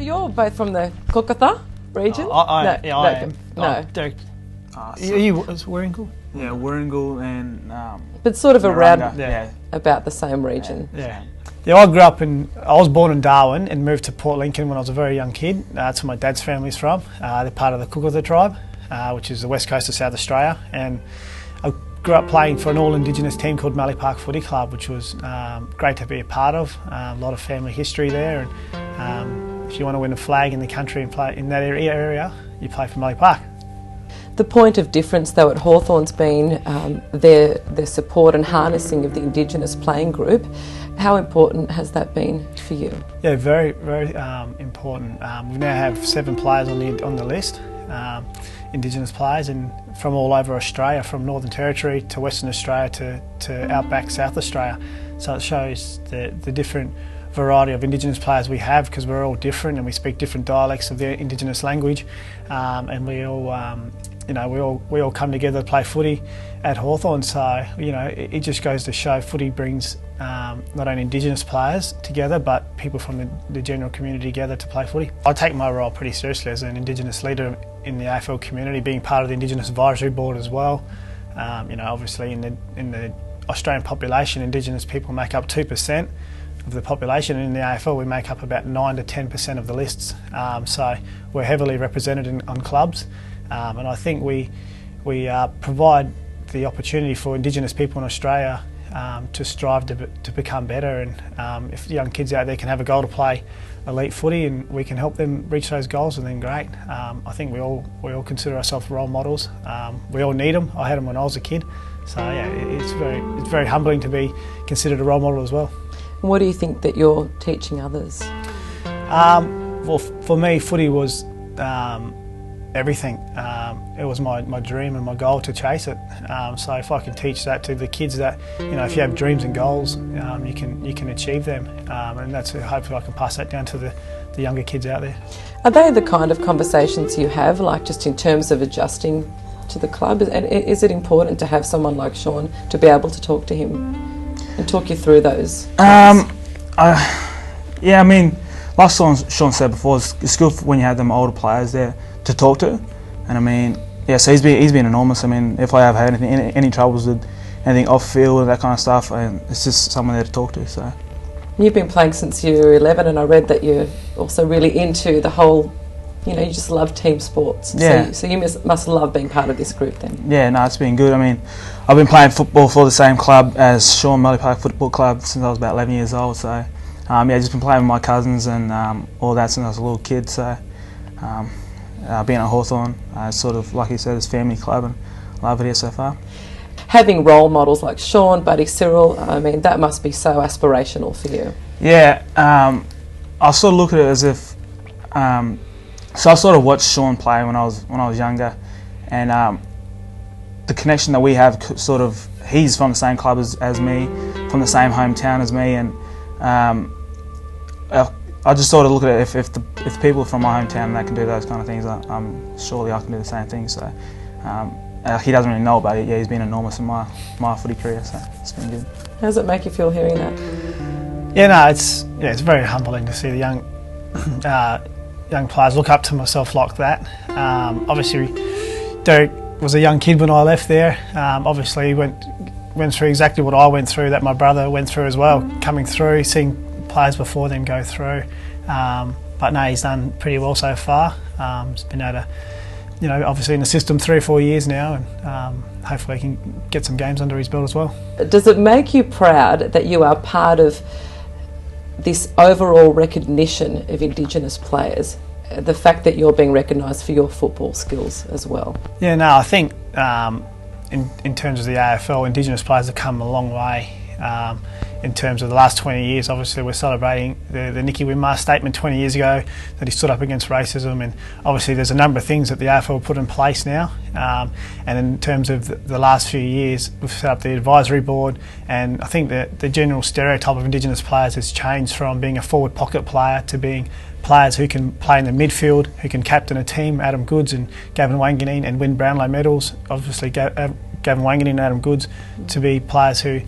you're both from the Kokatha region? I am. No. Derek, you Warringal? Yeah, Warringal and But sort of around Yeah. about the same region. Yeah. Yeah, I was born in Darwin and moved to Port Lincoln when I was a very young kid. That's where my dad's family's from. They're part of the Kokatha tribe, which is the west coast of South Australia. And I grew up playing for an all-Indigenous team called Mallee Park Footy Club, which was great to be a part of. A lot of family history there. And if you want to win a flag in the country and play in that area, you play for Mallee Park. The point of difference, though, at Hawthorn's been their support and harnessing of the Indigenous playing group. How important has that been for you? Yeah, very, very important. We now have 7 players on the list, Indigenous players, and from all over Australia, from Northern Territory to Western Australia to outback South Australia. So it shows the different variety of Indigenous players we have, because we're all different and we speak different dialects of the Indigenous language, and we all come together to play footy at Hawthorn. So it just goes to show footy brings not only Indigenous players together but people from the general community together to play footy. I take my role pretty seriously as an Indigenous leader in the AFL community, being part of the Indigenous Advisory Board as well. Obviously in the Australian population, Indigenous people make up 2% of the population, and in the AFL we make up about 9 to 10% of the lists. So we're heavily represented on clubs, and I think we provide the opportunity for Indigenous people in Australia to strive to become better, and if young kids out there can have a goal to play elite footy and we can help them reach those goals, and then great. I think we all consider ourselves role models. We all need them. I had them when I was a kid, so yeah, it's very humbling to be considered a role model as well. What do you think that you're teaching others? Well, for me, footy was everything. It was my dream and my goal to chase it. So if I can teach that to the kids, that if you have dreams and goals, you can achieve them, and that's hopefully I can pass that down to the younger kids out there. Are they the kind of conversations you have, like just in terms of adjusting to the club? And is it important to have someone like Sean to be able to talk to him and talk you through those? Yeah, I mean, like Sean said before, it's good when you have them older players there to talk to, and I mean, yeah, so he's been enormous. I mean, if I have had any troubles with anything off field and that kind of stuff, and it's just someone there to talk to. So you've been playing since you were 11, and I read that you're also really into the whole, you just love team sports. Yeah. So you must love being part of this group then. Yeah, no, it's been good. I mean, I've been playing football for the same club as Sean, Mallee Park Football Club, since I was about 11 years old. So yeah, just been playing with my cousins and all that since I was a little kid. So being at Hawthorn, sort of, like you said, it's family club, and love it here so far. Having role models like Sean, Buddy Cyril, I mean, that must be so aspirational for you. Yeah, I sort of look at it as if, so I sort of watched Sean play when I was younger, and the connection that we have, sort of, he's from the same club as me, from the same hometown as me, and I just sort of look at it, if people from my hometown that can do those kind of things, surely I can do the same thing. So he doesn't really know about it. Yeah, he's been enormous in my footy career, so it's been good. How does it make you feel hearing that? Yeah, no, it's very humbling to see the young players look up to myself like that. Obviously, Derek was a young kid when I left there. Obviously, he went through exactly what I went through, that my brother went through as well, coming through, seeing players before them go through. But no, he's done pretty well so far. He's been able to, obviously in the system 3 or 4 years now, and hopefully he can get some games under his belt as well. Does it make you proud that you are part of this overall recognition of Indigenous players, the fact that you're being recognised for your football skills as well? Yeah, no, I think in terms of the AFL, Indigenous players have come a long way. In terms of the last 20 years, obviously we're celebrating the Nicky Winmar statement 20 years ago, that he stood up against racism, and obviously there's a number of things that the AFL put in place now, and in terms of the last few years we've set up the advisory board, and I think that the general stereotype of Indigenous players has changed from being a forward pocket player to being players who can play in the midfield, who can captain a team. Adam Goodes and Gavin Wanganeen, and win Brownlow medals. Obviously Gavin Wanganeen and Adam Goodes to be players who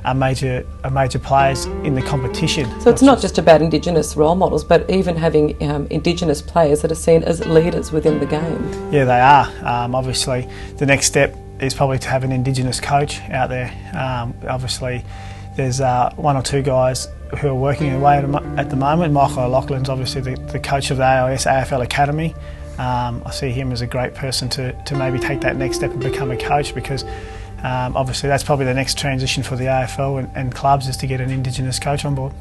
are major players in the competition. So it's not just about Indigenous role models, but even having Indigenous players that are seen as leaders within the game. Yeah, they are. Obviously, the next step is probably to have an Indigenous coach out there. Obviously, there's one or two guys who are working away at the moment. Michael O'Loughlin's obviously the coach of the AIS AFL Academy. I see him as a great person to maybe take that next step and become a coach, because obviously that's probably the next transition for the AFL and clubs, is to get an Indigenous coach on board.